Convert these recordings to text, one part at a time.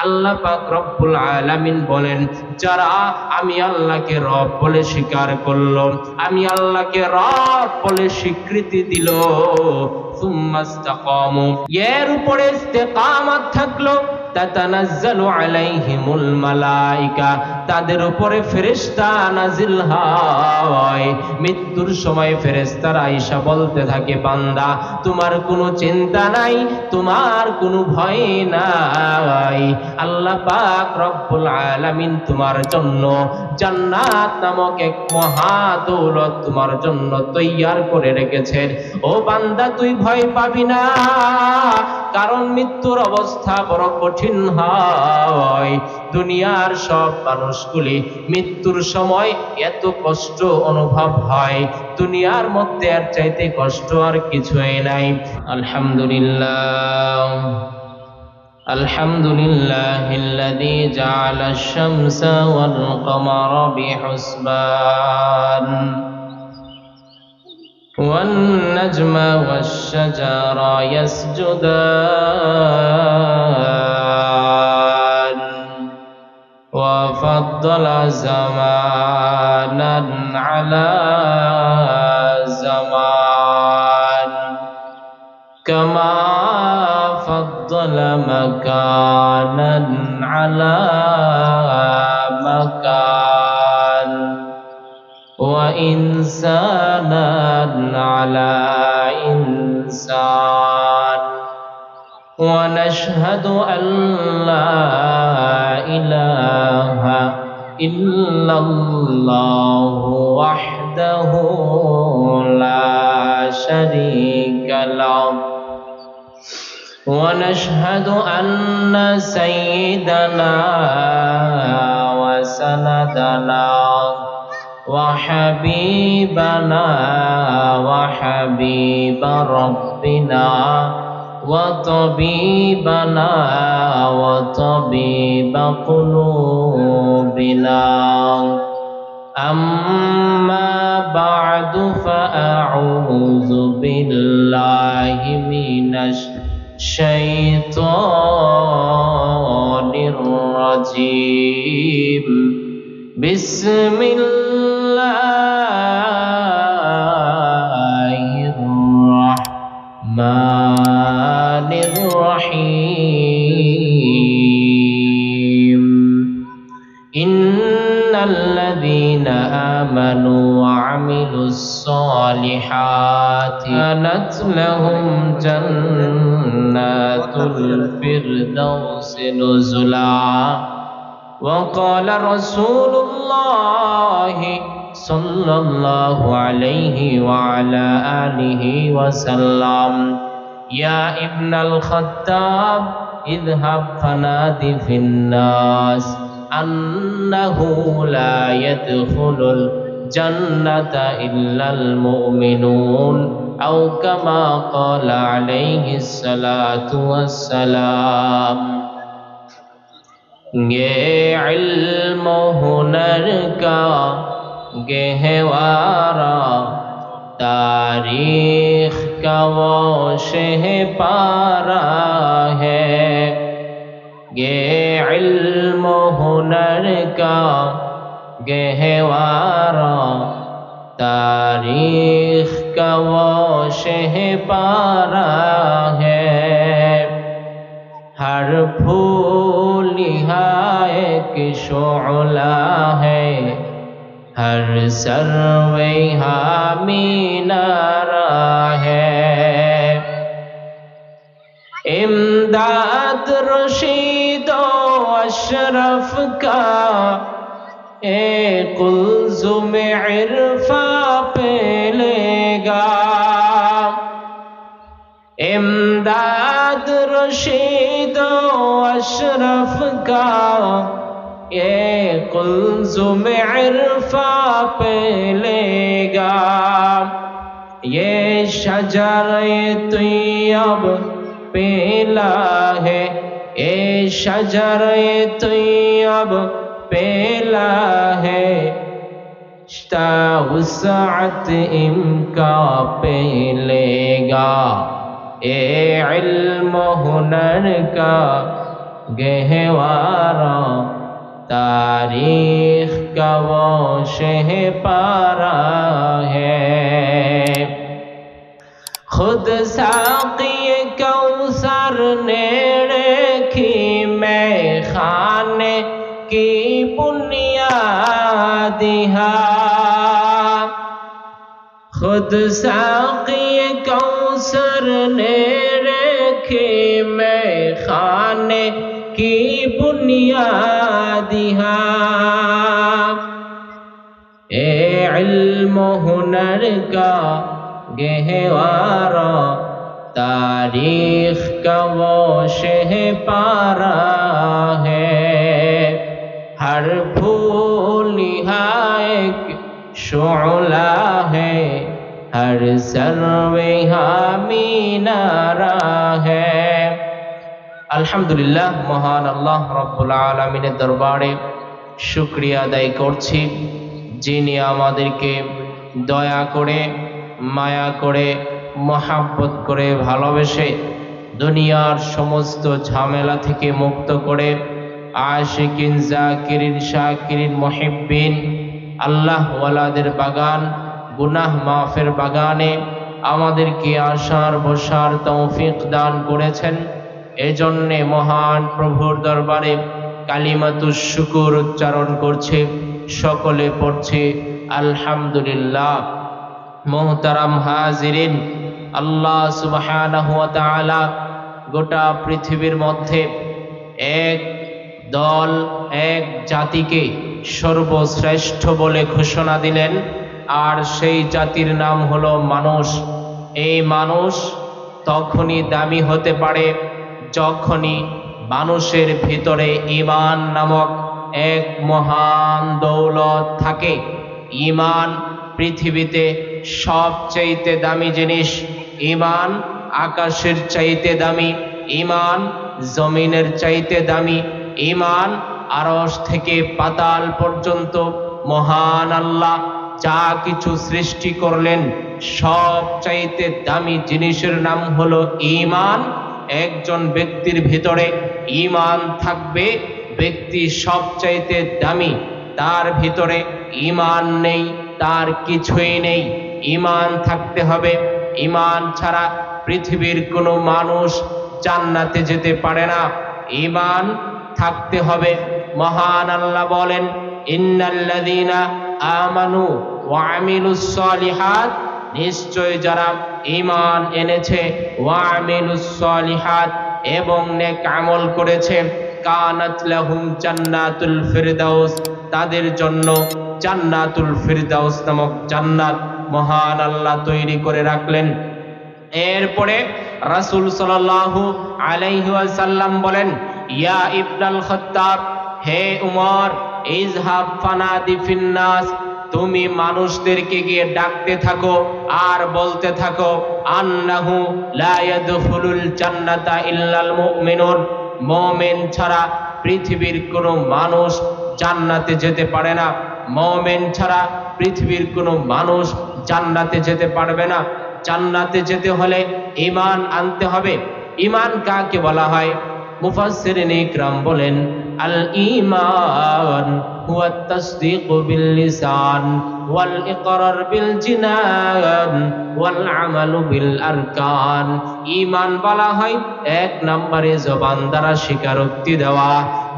আল্লাহ পাক রব্বুল আলামিন বলেন, যারা আমি আল্লাহকে রব বলে স্বীকার করলো, আমি আল্লাহকে রব বলে স্বীকৃতি দিল, সুম্মাস্তাকামু, এর উপরে ইস্তেকামত থাকলো, তাতানাজ্জালু আলাইহিমুল মালাইকা, তাদের উপরে ফেরেশতা নাজিল হয়। মৃত্যুর সময় ফেরেশতারা আয়েশা বলতে থাকে, বান্দা তোমার কোনো চিন্তা নাই, তোমার কোনো ভয় নাই, আল্লাহ পাক রব্বুল আলামিন তোমার জন্য জান্নাত নামক এক মহা দৌলত তোমার জন্য তৈয়ার করে রেখেছেন। ও বান্দা তুই ভয় পাবি না, কারণ মৃত্যুর অবস্থা বড় কঠিন হয়। দুনিয়ার সব মানুষগুলি মৃত্যুর সময় এত কষ্ট অনুভব হয়, দুনিয়ার মধ্যে এর চাইতে কষ্ট আর কিছুই নাই। আলহামদুলিল্লাহ, আলহামদুলিল্লাহিল্লাযী জাআলাশ শামসা ওয়াল কমারা বিহুসবান والنجم والشجر يسجدان وفضل زمانا على زمان كما فضل مكانا على مكان وإنسانا على إنسان ونشهد أن لا إله إلا الله وحده لا شريك له ونشهد أن سيدنا وسندنا وحبيبنا وحبيب ربنا وطبيبنا وطبيب قلوبنا أما بعد فأعوذ بالله من الشيطان الرجيم بسم الله الرحمن الرحيم إن الذين آمنوا وعملوا الصالحات كانت لهم جنات الفردوس نزلا وقال رسول الله صلى الله عليه وعلى آله وسلم يا ابن الخطاب اذهب فنادِ في الناس أنه لا يدخل الجنة إلا المؤمنون أو كما قال عليه الصلاة والسلام ये इल्म हुनर का गहवारा तारीख का वो शहपारा है, ये इल्म हुनर का गहवारा तारीख का वो शहपारा है। हर फूल एक शोला है, हर सर्वे मीनारा है। इमदाद रशीद अशरफ का एक कुल्ज़ुम इरफा पे लेगा, इमदाद रशीद अशरफ का ये कुल्ज़ुम इरफा पे लेगा। ये शजर-ए तैयब पेला है, ये शजर-ए तैयब पेला है, वुसअत इनका पे लेगा। ये इल्म हुनर का गहवारा तारीख का वो शह पारा है। खुद साक़ी कौसर ने रखी मैं खाने की बुनियादिहा, खुद साक़ी कौसर ने रखी मैं खाने की बुनियादिहा। ए इल्म हुनर का गहवारा तारीख का वो शह पारा है। हर फूल यहाँ एक शुअला है, हर सर्वे यहाँ मीनारा है। আলহামদুলিল্লাহ, মহান আল্লাহ রব্বুল আলামিনের দরবারে শুকরিয়া আদায় করছি, যিনি আমাদেরকে দয়া করে, মায়া করে, মহাব্বত করে, ভালোবেসে দুনিয়ার সমস্ত ঝামেলা থেকে মুক্ত করে আশিকিন, জাকিরিন, শাকিরিন, মুহিব্বিন, আল্লাহ ওয়ালাদের বাগান, গুনাহ মাফের বাগানে আমাদেরকে আসার বসার তৌফিক দান করেছেন। এজন্যে মহান প্রভুর দরবারে কালিমাতুশ শুকুর উচ্চারণ করছে, সকলে পড়ছে আলহামদুলিল্লাহ। মোহতারাম হাজিরিন, আল্লাহ সুবহানাহু ওয়া তাআলা গোটা পৃথিবীর মধ্যে এক দল, এক জাতিকে সর্বশ্রেষ্ঠ বলে ঘোষণা দিলেন, আর সেই জাতির নাম হলো মানুষ। এই মানুষ তখনই দামি হতে পারে যখনই মানুষের ভিতরে ঈমান নামক এক মহান দৌলত থাকে। ঈমান পৃথিবীতে সবচাইতে দামি জিনিস। ঈমান আকাশের চাইতে দামি, ঈমান জমিনের চাইতে দামি, ঈমান আরশ থেকে পাতাল পর্যন্ত মহান আল্লাহ যা কিছু সৃষ্টি করলেন সব চাইতে দামি জিনিসের নাম হলো ঈমান। একজন ব্যক্তির ভিতরে ঈমান থাকবে, ব্যক্তি সবচাইতে দামি। তার ভিতরে ঈমান নেই, তার কিছুই নেই। ঈমান থাকতে হবে। ঈমান ছাড়া পৃথিবীর কোনো মানুষ জান্নাতে যেতে পারে না। ঈমান থাকতে হবে। মহান আল্লাহ বলেন, ইন্নাল্লাযীনা আমানু ওয়া আমিলুস সালিহাত, নিশ্চয় যারা ঈমান এনেছে, ওয়া আমিলুস সালিহাত, এবং নেক আমল করেছে, কানাত লাহুম জান্নাতুল ফিরদাউস, তাদের জন্য জান্নাতুল ফিরদাউস নামক জান্নাত মহান আল্লাহ তৈরি করে রাখলেন। এরপরে রাসূল সাল্লাল্লাহু আলাইহি ওয়াসাল্লাম বলেন, ইয়া ইবনাল খাত্তাব, হে উমর, ইযহাব ফানাদি ফিন্নাস, তুমি মানুষদেরকে গিয়ে ডাকতে থাকো আর বলতে থাকো, আন্নাহু লা ইয়াদখুলুল জান্নাতা ইল্লাল মুমিনুন, মুমিন ছাড়া পৃথিবীর কোনো মানুষ জান্নাতে যেতে পারে না। মুমিন ছাড়া পৃথিবীর কোনো মানুষ জান্নাতে যেতে পারবে না। জান্নাতে যেতে হলে ঈমান আনতে হবে। ঈমান কাকে বলা হয়? মুফাসসিরিন ইকরাম বলেন, আল ঈমান হুয়া তাসদীকু বিল লিসান ওয়াল ইকরার বিল জিনান ওয়াল আমালু বিল আরকান। ঈমান বলা হয় এক নম্বরে জবান দ্বারা স্বীকারোক্তি দেওয়া,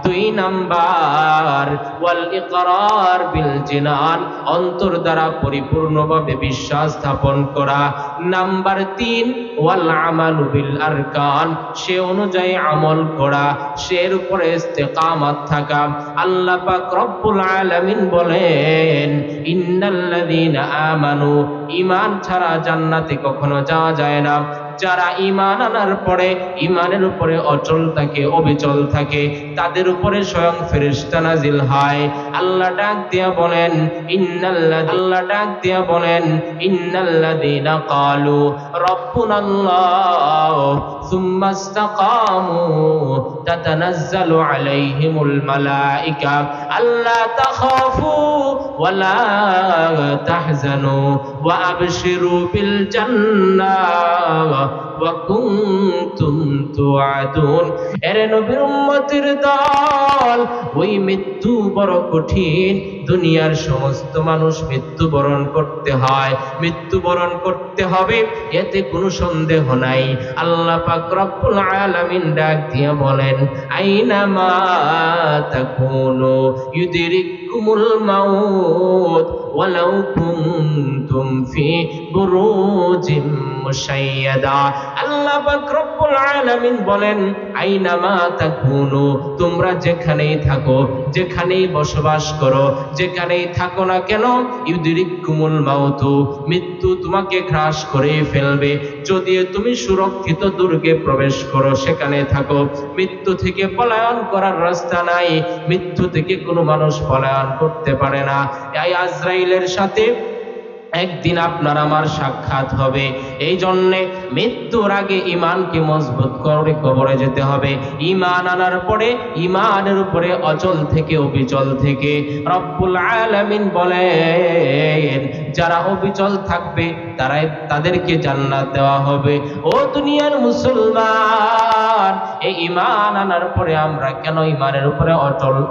দুই নাম্বার ওয়াল ইকরার বিল জিনান, অন্তর দ্বারা পরিপূর্ণভাবে বিশ্বাস স্থাপন করা, নাম্বার তিন ওয়াল আমালু বিল আরকান, সে অনুযায়ী আমল করা, সের উপরে ইস্তেকামত থাকা। আল্লাহ পাক রব্বুল আলামিন বলেন, ইন্নাল্লাযীনা আমানু, ঈমান ছাড়া জান্নাতে কখনো যাওয়া যায় না। যারা ঈমান আনার পরে ঈমানের উপরে অচল থাকে, অবিচল থাকে, তাদের উপরে স্বয়ং ফেরেশতা নাজিল হয়। আল্লাহ ডাক দিয়া বলেন, ইন্নাল্লাযীনা ক্বালু রাব্বুনাল্লাহ সুম্মা ইসতাকামু তাতানাজ্জালু আলাইহিমুল মালায়েকা আল্লা তাখাফু ওয়া লা তাহজানু ওয়া আবশিরু বিল জান্নাহ ওয়া কুনতুম তুআদুন। এরে নবীর উম্মতের দল, ওই মৃত্যু বড় কঠিন। দুনিয়ার সমস্ত মানুষ মৃত্যুবরণ করতে হয়, মৃত্যুবরণ করতে হবে, এতে কোনো সন্দেহ নাই। আল্লাহ পাক রব্বুল আলামিন ডাক দিয়ে বলেন, আইনামা তাকুনু ইউদরিকুমুল মাউত ওয়ালাউ কুনতুম ফি বুরুজিম মুশাইয়াদা। আল্লাহ পাক রব্বুল আলামিন বলেন, আইনামা তাকুনু, তোমরা যেখানেই থাকো, যেখানেই বসবাস করো, যেখানেই থাকো না কেন, ইউদরিকুমুল মাউত, মৃত্যু তোমাকে গ্রাস করে ফেলবে। যদি তুমি সুরক্ষিত দুর্গে প্রবেশ করো, সেখানে থাকো, মৃত্যু থেকে পলায়ন করার রাস্তা নাই, মৃত্যু থেকে কোনো মানুষ পলায়ন করতে পারে না। এই আজরাইলের সাথে একদিন আপনার আমার সাক্ষাৎ হবে। এই জন্যে মৃত্যুর আগে ইমানকে মজবুত করে কবরে যেতে হবে। ইমান আনার পরে ইমানের উপরে অচল থেকে অবিচল থেকে রব্বুল আলামিন বলেন, যারা অবিচল থাকবে তাদেরকে জান্নাত দেওয়া হবে। ও দুনিয়ার মুসলমান, এই ইমান আনার পরে আমরা কেন ইমানের উপরে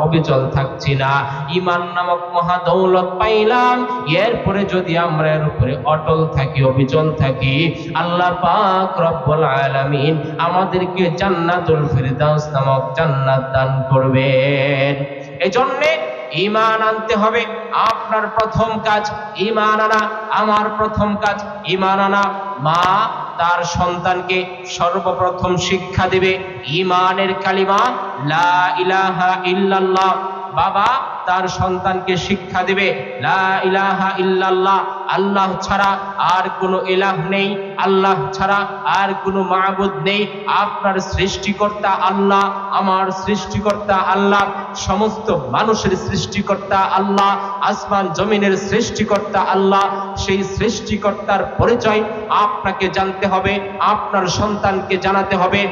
অবিচল থাকছি না? ইমান নামক মহা দৌলত পাইলাম, এরপরে যদি আমরা এর উপরে অটল থাকি, অবিচল থাকি, আল্লাহ পাক রব্বুল আলামিন আমাদেরকে জান্নাতুল ফিরদাউস নামক জান্নাত দান করবেন। এজন্যে ঈমান আনতে হবে। আপনার প্রথম কাজ ঈমান আনা, আমার প্রথম কাজ ঈমান আনা। মা তার সন্তানকে সর্বপ্রথম শিক্ষা দিবে ঈমানের কালিমা লা ইলাহা ইল্লাল্লাহ। বাবা তার সন্তানকে শিক্ষা দিবে লা ইলাহা ইল্লাল্লাহ, আল্লাহ ছাড়া আর কোনো ইলাহ নেই, আল্লাহ ছাড়া আর কোনো মাবুদ নেই। আপনার সৃষ্টিকর্তা আল্লাহ, আমার সৃষ্টিকর্তা আল্লাহ, সমস্ত মানুষের সৃষ্টিকর্তা আল্লাহ, আসমান জমিনের সৃষ্টিকর্তা আল্লাহ। সেই সৃষ্টিকর্তার পরিচয় আপনাকে জানতে হবে, আপনার সন্তানকে জানাতে হবে।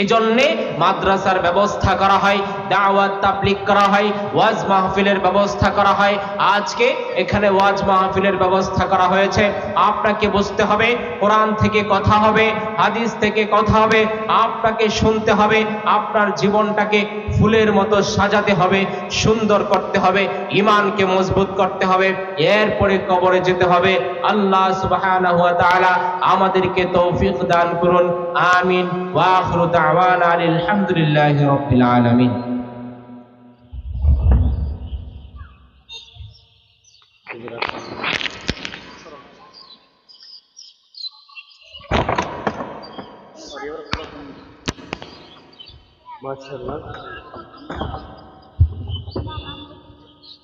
এজন্যে মাদ্রাসার ব্যবস্থা করা হয়, দাওয়াত তাবলীগ করা হয়, ওয়াজ মাহফিলের ব্যবস্থা করা হয়। আজকে এখানে ওয়াজ মাহফিলের ব্যবস্থা করা হয়েছে। আপনাকে বুঝতে হবে, কোরআন থেকে কথা হবে, হাদিস থেকে কথা হবে, আপনাকে শুনতে হবে, আপনার জীবনটাকে ফুলের মতো সাজাতে হবে, সুন্দর করতে হবে, ঈমানকে মজবুত করতে হবে, এরপরে কবরে যেতে হবে। আল্লাহ সুবহানাহু ওয়া তাআলা আমাদেরকে তৌফিক দান করুন, আমিন। ওয়া আখিরু দাওয়ানা আলহামদুলিল্লাহি রাব্বিল আলামিন।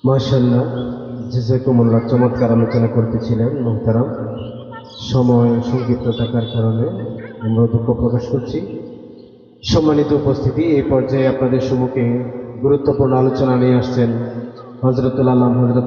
মাশাআল্লাহ, জাযাকুমুল্লাহ। চমৎকার আলোচনা করতেছিলেন মুহতারাম। সময় সংক্ষিপ্ত থাকার কারণে আমরা দুঃখ প্রকাশ করছি। সম্মানিত উপস্থিতি, এই পর্যায়ে আপনাদের সম্মুখে গুরুত্বপূর্ণ আলোচনা নিয়ে আসছেন হযরতুল আল্লাহ হযরত